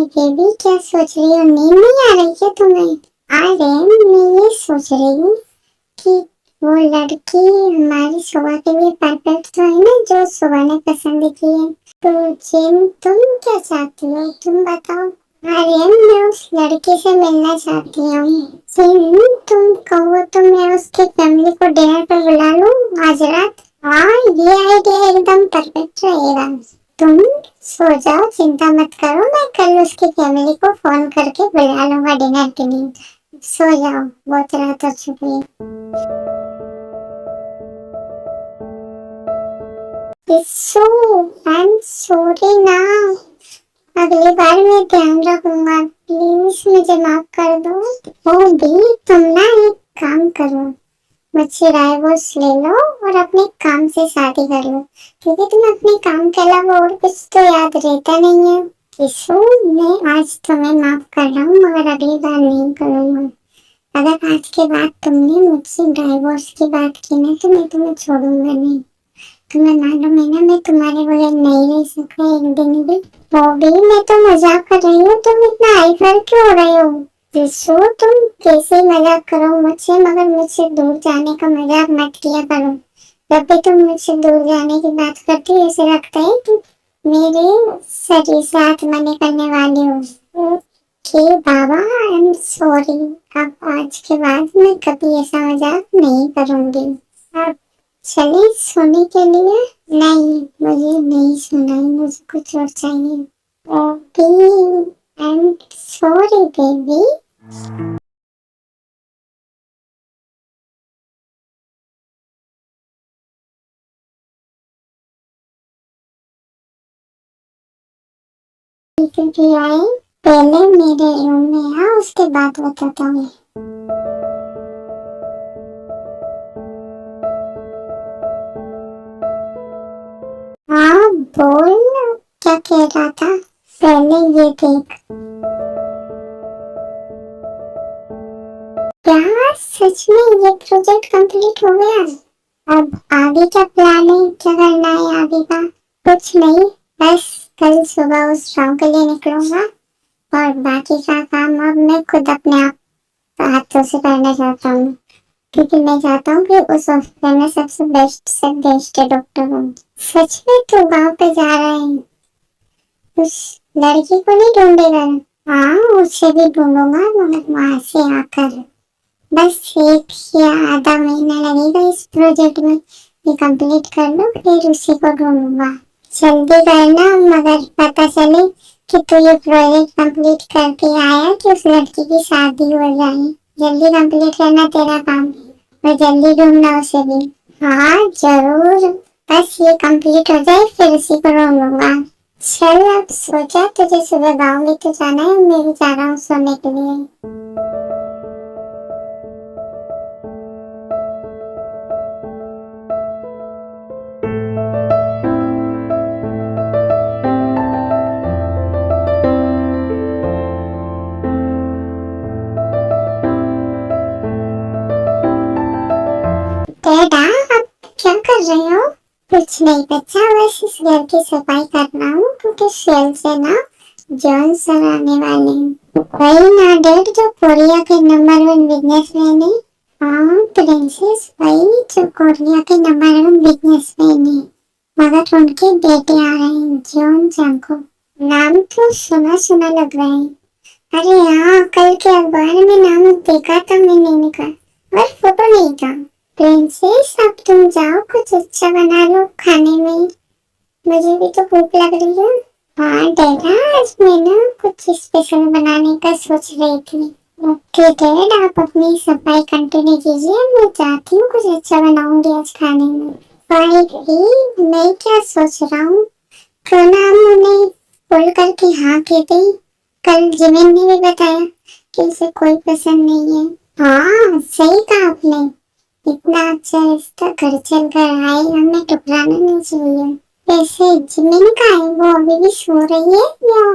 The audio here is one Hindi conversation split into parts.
बेबी, क्या सोच रही हो? नींद नहीं आ रही क्या तुम्हें? अरे मैं ये सोच रही हूँ कि वो लड़की हमारी शोभा के लिए परफेक्ट तो है ना, जो शोभा ने पसंद की है। तो जिन तुम क्या चाहती हो, तुम बताओ। अरे मैं उस लड़की से मिलना चाहती हूँ। जिन तुम कहो तो मैं उसकी फैमिली को डिनर पर बुला लूँ आज रात। हाँ, ये आइडिया एकदम परफेक्ट रहेगा। तुम सो जाओ, चिंता मत करो, मैं कल उसकी फैमिली को फोन करके बुला लूंगा डिनर के लिए। सो जाओ, बहुत रात हो चुकी है। आई एम सॉरी ना, अगली बार मैं ध्यान रखूंगा। प्लीज मुझे माफ कर दो। ओ भी, तुम ना एक काम करो, मुझसे डाइवोर्स ले लो और अपने काम से शादी कर लो, क्योंकि तुम्हें अपने काम के अलावा और कुछ तो याद रहता नहीं है। किशो, मैं आज तुम्हें माफ कर रहा हूँ, मगर अगली बार नहीं करूँगा। अगर आज के बाद तुमने मुझसे डाइवोर्स की बात की ना, तो मैं तुम्हें छोड़ूंगा नहीं। तुम्हें मालूम है ना, मैं तुम्हारे बगैर नहीं रह सकता एक दिन भी। वो भी, मैं तो मजाक कर रही हूँ, तुम इतना हाइपर क्यों हो रहे हो? जिसो, तुम कैसे मजाक करो मुझसे, मगर मुझसे दूर जाने का मजाक मत किया करो। जब भी तुम मुझसे दूर जाने की बात करती हो, ऐसे लगता है कि मेरे शरीर से आत्मा निकलने वाली हो। Okay Baba, I am sorry. अब आज के बाद मैं कभी ऐसा मजाक नहीं करूंगी। अब चले सोने के लिए। नहीं, मुझे नहीं सुना है, मुझे कुछ और चाहिए। Okay, I am sorry baby. भी आए, पहले मेरे रूम में आ, उसके बाद बताता हूँ। हाँ बोल, क्या कह रहा था? पहले ये देख। क्या सच में ये प्रोजेक्ट कंप्लीट हो गया? अब आगे क्या प्लान है, क्या करना है आगे का? कुछ नहीं, बस कल सुबह उस गाँव के लिए निकलूंगा और बाकी का काम अब मैं खुद अपने आप हाथों से करना चाहता हूँ, क्योंकि मैं चाहता हूँ कि उस हॉस्पिटल में सबसे बेस्ट से बेस्ट डॉक्टर हूँ। सच में तू गाँव पे जा रहा है? उस लड़की को नहीं ढूंढेगा? हाँ, उसे भी ढूंढूंगा, मगर वहां से आकर। बस 1 या आधा महीना लगेगा इस प्रोजेक्ट में, ये कंप्लीट कर लो, फिर उसी को ढूंढूंगा। जल्दी करना, मगर पता चले कि तू ये प्रोजेक्ट कंप्लीट करके आया कि उस लड़की की शादी हो जाए। जल्दी कंप्लीट करना तेरा काम, और जल्दी ढूंढना उसे भी। हाँ जरूर, बस ये कंप्लीट हो जाए फिर उसी को ढूंढूंगा। चल अब सोचा, तुझे सुबह गाँव भी तो जाना है, मैं भी जा रहा हूँ सोने के लिए। डैडा, अब क्या कर रहे हो? कुछ नहीं बच्चा, बस इस घर की सफाई कर रहा हूँ, क्योंकि सेल से ना जॉन्स आने वाले हैं। वही ना डैड, जो कोरिया के नंबर 1 बिजनेसमैन है। हाँ प्रिंसेस, वही जो कोरिया के नंबर 1 बिजनेसमैन है, मगर उनके बेटे आ रहे हैं, जॉन जंको। नाम तो सुना सुना लग रहा है। अरे हाँ, कल के अखबार में नाम देखा था मैंने इनका, पर फोटो नहीं था। प्रिंसेस, अब तुम जाओ, कुछ अच्छा बना लो खाने में, मुझे भी तो भूख लग रही है। हाँ डैडा, आज मैं ना कुछ स्पेशल बनाने का सोच रही थी। ओके डैड, आप अपनी सफाई कंटिन्यू कीजिए, मैं चाहती हूँ कुछ अच्छा बनाऊंगी आज खाने में। फाइनली मैं क्या सोच रहा हूँ, क्यों ना हम उन्हें बोल करके हाँ कहते। कल जिमिन ने भी बताया कि उसे कोई पसंद नहीं है। हाँ सही कहा आपने, इतना अच्छा रिश्ता घर चल कर आए, हमें टुकराना नहीं चाहिए। वैसे जिमिन का है, वो अभी भी सो रही है या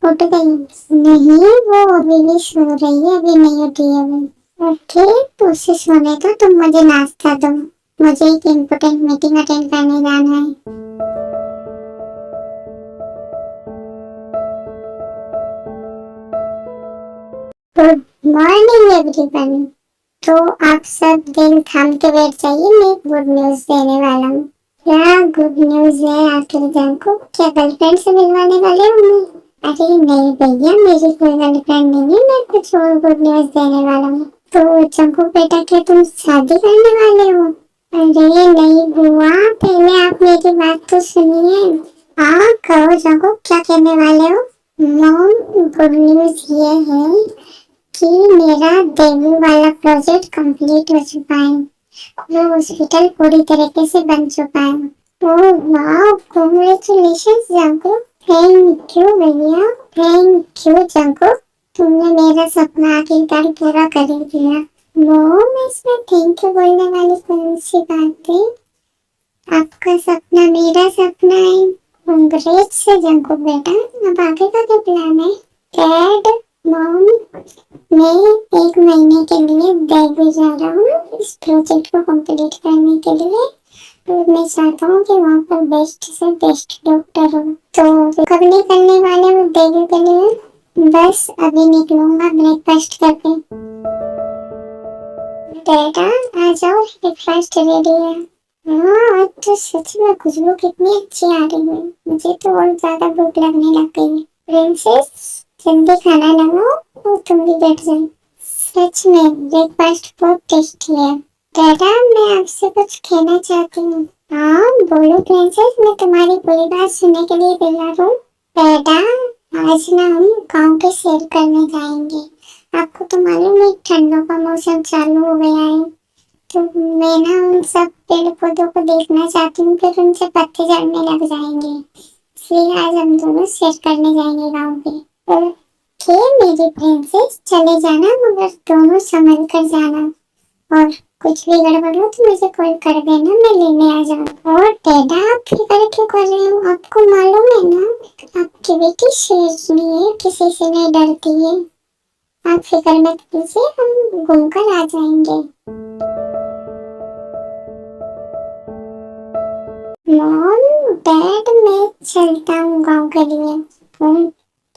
उठ गई? नहीं, वो अभी भी सो रही है, अभी नहीं उठी है वो। ओके, तो उसे सोने दो, तुम मुझे नाश्ता दो, मुझे एक इम्पोर्टेंट मीटिंग अटेंड करने जाना है। Good morning everyone. तो आप सब दिल थाम के बैठ जाइए, मैं गुड न्यूज देने वाला हूँ। क्या गुड न्यूज है आखिर जानको? क्या गर्लफ्रेंड से मिलवाने वाले हो मैं? अरे नहीं भैया, मेरी कोई गर्लफ्रेंड नहीं है, मैं कुछ और गुड न्यूज देने वाला हूँ। तो जंकू बेटा, क्या तुम शादी करने वाले हो? अरे नहीं बुआ, पहले आप मेरी बात तो सुनिए। हाँ कहो जंकू, क्या कहने वाले हो? मॉम, गुड न्यूज ये है कि मेरा डेब्यू वाला प्रोजेक्ट कंप्लीट हो चुका है। वो हॉस्पिटल पूरी तरीके से बन चुका है। ओह वाह, कांग्रेचुलेशंस जंको। थैंक यू भैया, थैंक यू जंको। तुमने मेरा सपना आखिरकार पूरा कर ही दिया। मॉम, इसमें थैंक यू बोलने वाली कौन सी बात है? आपका सपना मेरा सपना है। कांग्रेट्स जंको बेटा। अब आगे का क्या प्लान है? डैड, मॉम, मैं 1 महीने के लिए दिल्ली जा रहा हूँ इस प्रोजेक्ट को कंप्लीट करने के लिए। तो मैं चाहता हूँ कि वहाँ पर बेस्ट से बेस्ट डॉक्टर हो। तो कब निकलने वाले हो दिल्ली के लिए? बस अभी निकलूंगा ब्रेकफास्ट करके। बेटा आ जाओ, ब्रेकफास्ट रेडी है। हाँ, आज तो सच में खुशबू कितनी अच्छी आ रही है। मुझे तो और ज्यादा भूख लगने लग गई है। प्रिंसेस, जल्दी खाना लगाओ और तुम भी बैठ जाओ। सच में ब्रेकफास्ट बहुत टेस्टी है। दादा, मैं आपसे कुछ कहना चाहती हूँ। हाँ बोलो प्रिंसेस, मैं तुम्हारी पूरी बात सुनने के लिए तैयार हूँ। दादा, आज ना हम गांव के सैर करने जाएंगे। आपको तो मालूम है ठंडों का मौसम चालू हो गया है। तो मैं ना उन सब पेड़ पौधों को देखना चाहती हूँ, फिर उनसे पत्ते झड़ने लग जाएंगे। इसलिए आज हम दोनों सैर करने जाएंगे गांव पे। ओके मेरी प्रिंसेस, चले जाना, मगर दोनों संभल कर जाना। और कुछ भी गड़बड़ हो तो मुझे कॉल कर देना, मैं लेने आ जाऊँ। और डैडा, आप फिक्र क्यों कर रहे हो? आपको मालूम है ना आपकी बेटी शेरनी है, किसी से नहीं डरती है। आप फिक्र मत कीजिए, हम घूम कर आ जाएंगे। मॉम, डैड, मैं चलता हूँ गाँव के लिए।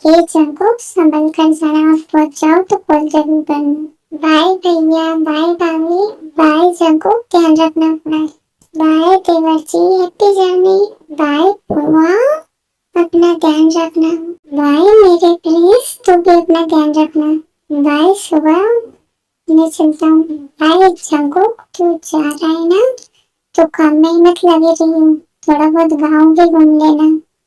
ये जंको, संभल कर जाना, आप पहुँच जाओ तो कॉल जरूर करना। बाय भैया, बाय भाभी, बाय जंको, ध्यान रखना अपना। बाय देवर जी, हैप्पी जर्नी। बाय बुआ, अपना ध्यान रखना। बाय मेरे प्लीज, तू भी अपना ध्यान रखना। बाय सुबह, मैं चलता हूँ। बाय जंको, तू जा रहा है ना तो काम में ही मत लगे रही, थोड़ा बहुत गाँव भी घूम लेना।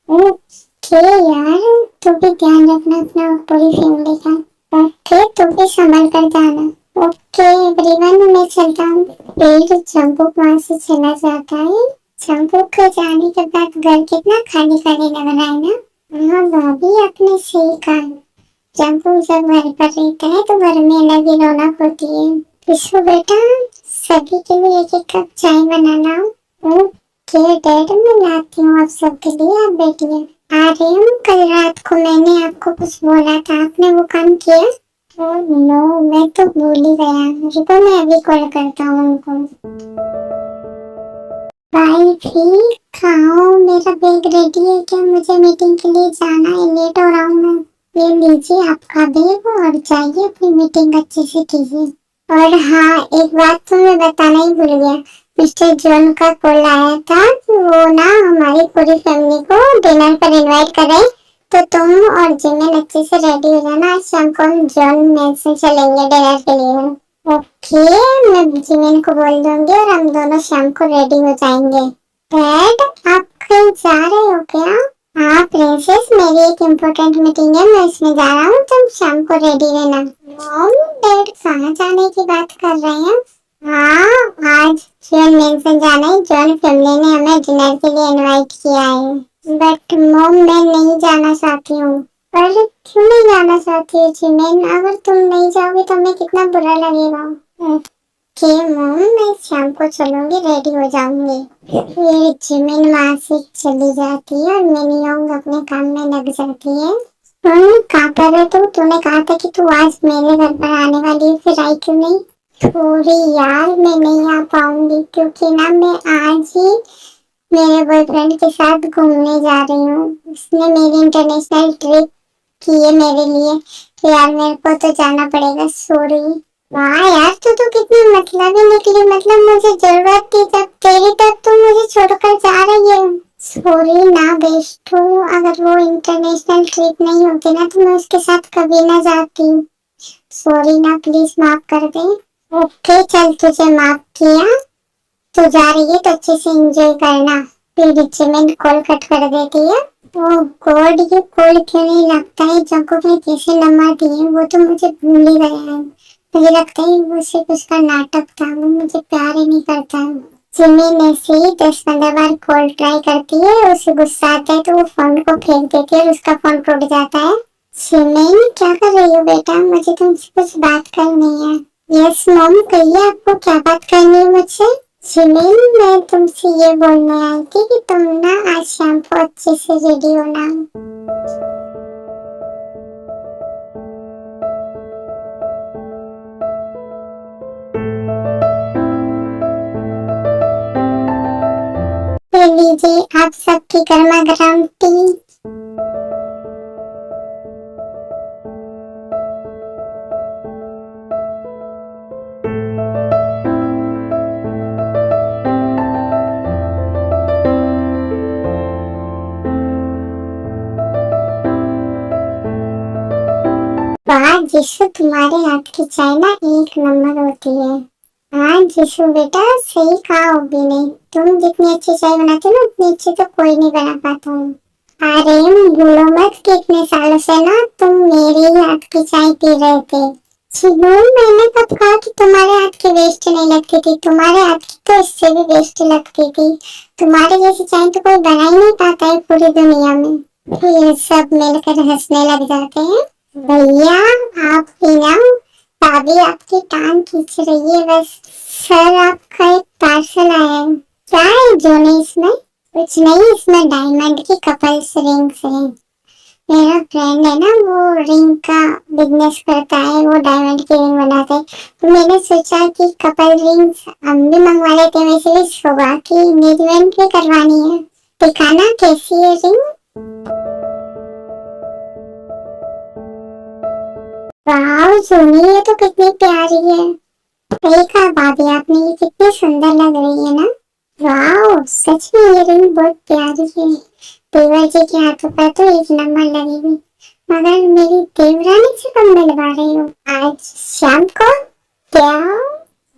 ओके यार, तू भी ध्यान रखना अपना और पूरी फैमिली का। ओके, तू भी संभल कर जाना। ओके एवरीवन, मैं चलता हूँ। फिर चंपक वहाँ से चला जाता है। चंपक के जाने के बाद घर कितना खाली खाली लग रहा है ना। हाँ भाभी, आपने सही कहा। चंपक जब घर पर रहता है तो घर में अलग ही रौनक होती है। विश्व बेटा, सभी के लिए एक एक कप चाय बनाना। ओके डैड, मैं लाती हूँ आप सबके लिए, आप बैठिए। आ रही हूँ। कल रात को मैंने आपको कुछ बोला था, आपने वो काम किया? ओह नो, मैं तो भूल ही गया। रुको, मैं अभी कॉल करता हूँ उनको। बाय भी, खाओ, मेरा बैग रेडी है क्या? मुझे मीटिंग के लिए जाना है, लेट हो रहा हूँ मैं। ये लीजिए आपका बैग और जाइए अपनी मीटिंग अच्छे से कीजिए। और हाँ, एक बात तो मैं बताना ही भूल गया। मिस्टर जॉन का कॉल आया था कि वो ना हमारी पूरी फैमिली को डिनर पर इनवाइट कर रहे हैं। तो तुम और जिमिन अच्छे से रेडी हो जाना, आज शाम को हम जॉन मैंसन चलेंगे डिनर के लिए। ओके, मैं जिमिन को बोल दूंगी और हम दोनों शाम को रेडी हो जाएंगे। डैड, आप कहीं जा रहे हो क्या? हाँ प्रिंसेस, मेरी एक इम्पोर्टेंट मीटिंग है, मैं इसमें जा रहा हूँ, तुम शाम को रेडी रहना। मॉम, डैड कहाँ जाने की बात कर रहे हैं? हाँ, आज जॉन मैंसन जाना है। जॉन फैमिली ने हमें डिनर के लिए इनवाइट किया है। बट मॉम, मैं नहीं जाना चाहती हूँ। पर क्यों नहीं जाना चाहती है जिमिन? अगर तुम नहीं जाओगी तो हमें कितना बुरा लगेगा। ओके मॉम, मैं शाम को चलूंगी, रेडी हो जाऊंगी। फिर जिमिन वहाँ से चली जाती है और मिनी योंग अपने काम में लग जाती है। कहाँ पर है तू? तूने कहा था कि तू आज मेरे घर पर आने वाली है, फिर आई क्यों नहीं? थोड़ी यार, मैं नहीं आ पाऊंगी क्योंकि ना मैं आज ही मेरे बॉयफ्रेंड के साथ घूमने जा रही हूँ। उसने मेरी इंटरनेशनल ट्रिप की है मेरे लिए, यार मेरे को तो जाना पड़ेगा, सॉरी। वाह यार, तू तो कितनी मतलबी निकली, मतलब मुझे जरूरत थी जब तेरी, तब तू मुझे छोड़कर जा रही है। सॉरी ना बेस्टू, अगर वो इंटरनेशनल ट्रिप नहीं होती ना तो मैं उसके साथ कभी ना जाती। सॉरी ना, प्लीज माफ कर दे। ओके चल, तुझे माफ किया। तू जा रही है तो अच्छे से एंजॉय करना। फिर बीच में कॉल कट कर देती है। ओह गॉड, ये कॉल क्यों नहीं लगता है? जंको भाई जैसे नंबर दिए वो तो मुझे भूल ही गया है। मुझे लगता है वो सिर्फ उसका नाटक था, वो मुझे प्यार ही नहीं करता है। जिमिन ऐसे ही 10-15 बार कॉल ट्राई करती है, उसे गुस्सा आता है तो वो फोन को फेंक देती है और उसका फोन टूट जाता है। जिमिन क्या कर रही हो बेटा? मुझे तुमसे कुछ बात करनी है। यस मॉम, कहिए आपको क्या बात करनी है मुझसे? जिमिन, मैं तुमसे ये बोलने आई थी कि तुम ना आज शाम को अच्छे से रेडी होना। ले लीजिए आप सबकी गर्मा गर्म टी। वाह जिसु, तुम्हारे हाथ की चाय ना एक नंबर होती है। हाँ जिसु बेटा, सही कहा होगी ने। तुम जितनी अच्छी चाय बनाती हो ना, उतनी अच्छी तो कोई नहीं बना पाता हूँ। अरे भूलो मत कि इतने सालों से ना तुम मेरे ही हाथ की चाय पी रहे थे। शिनू, मैंने कब कहा कि तुम्हारे हाथ की वेस्ट नहीं लगती थी? तुम्हारे हाथ की तो इससे भी वेस्ट लगती थी। तुम्हारे जैसी चाय तो कोई बना ही नहीं पाता है पूरी दुनिया में। फिर सब मिलकर हंसने लग जाते हैं। भैया आप भी ना, भाभी आपकी टांग खींच रही है बस। सर आपका एक पार्सल आया है। क्या है जोनी इसमें? कुछ नहीं, इसमें डायमंड की कपल्स रिंग्स हैं। मेरा फ्रेंड है ना, वो रिंग का बिजनेस करता है, वो डायमंड की रिंग बनाते हैं। तो मैंने सोचा कि कपल रिंग्स हम भी मंगवा लेते हैं, वैसे भी शोभा की एंगेजमेंट भी करवानी है। दिखाना कैसी है रिंग। वाह सोनी, ये तो कितनी प्यारी है। सही कहा भाभी आपने, ये कितनी सुंदर लग रही है ना। वाह सच में ये रिंग बहुत प्यारी है। देवर जी के हाथों पर तो एक नंबर लगेगी। मगर मेरी देवरानी से कब मिलवा रही हो? आज शाम को? क्या?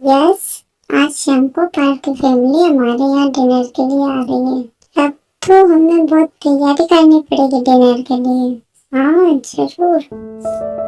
यस, आज शाम को पार्टी फैमिली हमारे यहाँ डिनर के लिए आ रही है। अब तो हमें बहुत तैयारी करनी पड़ेगी डिनर के लिए। हाँ जरूर।